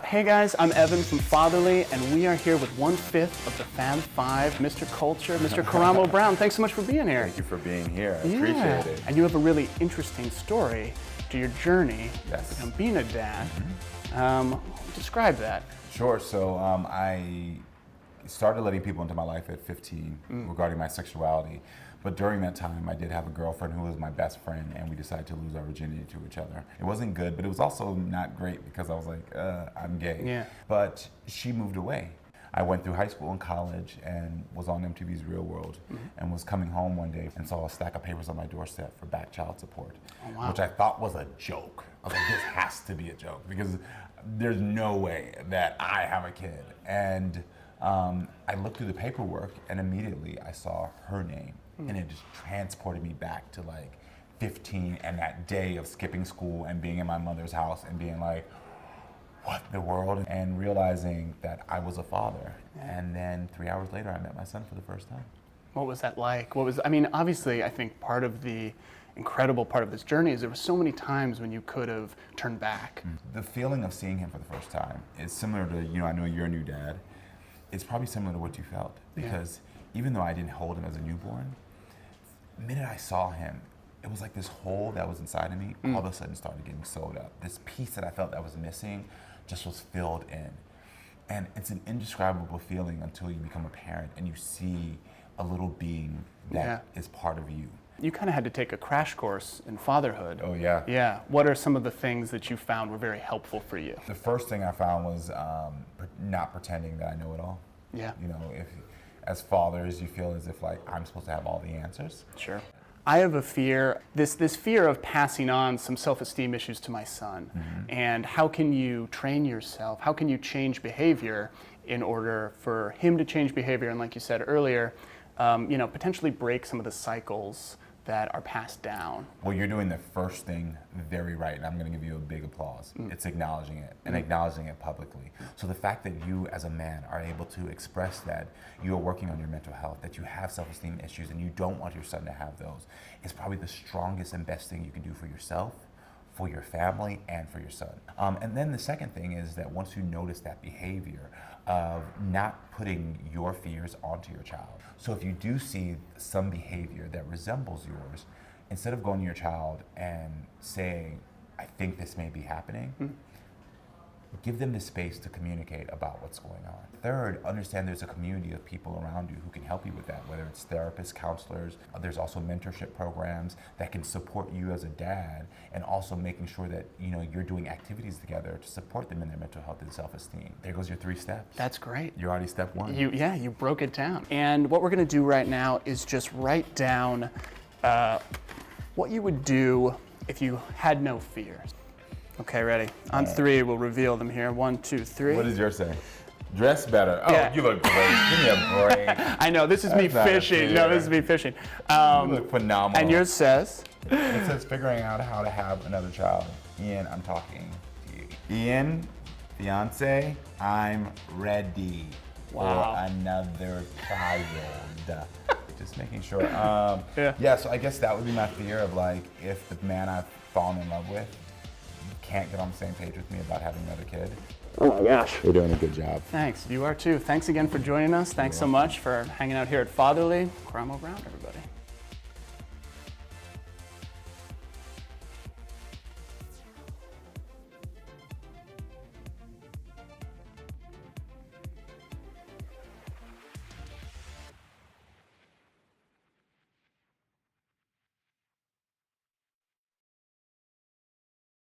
Hey guys, I'm Evan from Fatherly, and we are here with 1/5 of the Fab Five, Mr. Culture, Mr. Karamo Brown. Thanks so much for being here. Thank you for being here. I appreciate it. And you have a really interesting story to your journey, Yes. Being a dad. Describe that. Sure. So I started letting people into my life at 15 regarding my sexuality. But during that time, I did have a girlfriend who was my best friend, and we decided to lose our virginity to each other. It wasn't good, but it was also not great because I was like, I'm gay. Yeah. But she moved away. I went through high school and college and was on MTV's Real World and was coming home one day and saw a stack of papers on my doorstep for back child support, which I thought was a joke. I was like, this has to be a joke because there's no way that I have a kid. And I looked through the paperwork and immediately I saw her name. And it just transported me back to like 15 and that day of skipping school and being in my mother's house and being like, what in the world? And realizing that I was a father. And then 3 hours later, I met my son for the first time. What was that like? Obviously, I think part of the incredible part of this journey is there were so many times when you could have turned back. The feeling of seeing him for the first time is similar to, I know you're a new dad. It's probably similar to what you felt because even though I didn't hold him as a newborn, the minute I saw him, it was like this hole that was inside of me all of a sudden started getting sewed up. This piece that I felt that was missing just was filled in. And it's an indescribable feeling until you become a parent and you see a little being that is part of you. You kind of had to take a crash course in fatherhood. Oh, yeah. Yeah. What are some of the things that you found were very helpful for you? The first thing I found was not pretending that I know it all. Yeah. If as fathers, you feel as if like I'm supposed to have all the answers. Sure. I have a fear, this fear of passing on some self-esteem issues to my son. And how can you train yourself? How can you change behavior in order for him to change behavior? And like you said earlier, potentially break some of the cycles that are passed down. Well, you're doing the first thing very right, and I'm going to give you a big applause. It's acknowledging it, and acknowledging it publicly. So the fact that you as a man are able to express that you're working on your mental health, that you have self-esteem issues, and you don't want your son to have those, is probably the strongest and best thing you can do for yourself, for your family, and for your son. And then the second thing is that once you notice that behavior of not putting your fears onto your child. So if you do see some behavior that resembles yours, instead of going to your child and saying, I think this may be happening, give them the space to communicate about what's going on. Third, understand there's a community of people around you who can help you with that, whether it's therapists, counselors. There's also mentorship programs that can support you as a dad, and also making sure that you're doing activities together to support them in their mental health and self-esteem. There goes your 3 steps. That's great. You're already step 1. You broke it down. And what we're going to do right now is just write down what you would do if you had no fears. Okay, ready? On 3, we'll reveal them here. 1, 2, 3. What does yours say? Dress better. Oh, you look great. Give me a break. I know, this is me fishing. No, this is me fishing. You look phenomenal. And yours says? It says figuring out how to have another child. Ian, I'm talking to you. Ian, fiance, I'm ready for another child. Just making sure. So I guess that would be my fear of like, if the man I've fallen in love with can't get on the same page with me about having another kid. Oh my gosh. You're doing a good job. Thanks, you are too. Thanks again for joining us. Thanks so much for hanging out here at Fatherly. Karamo Brown, everybody.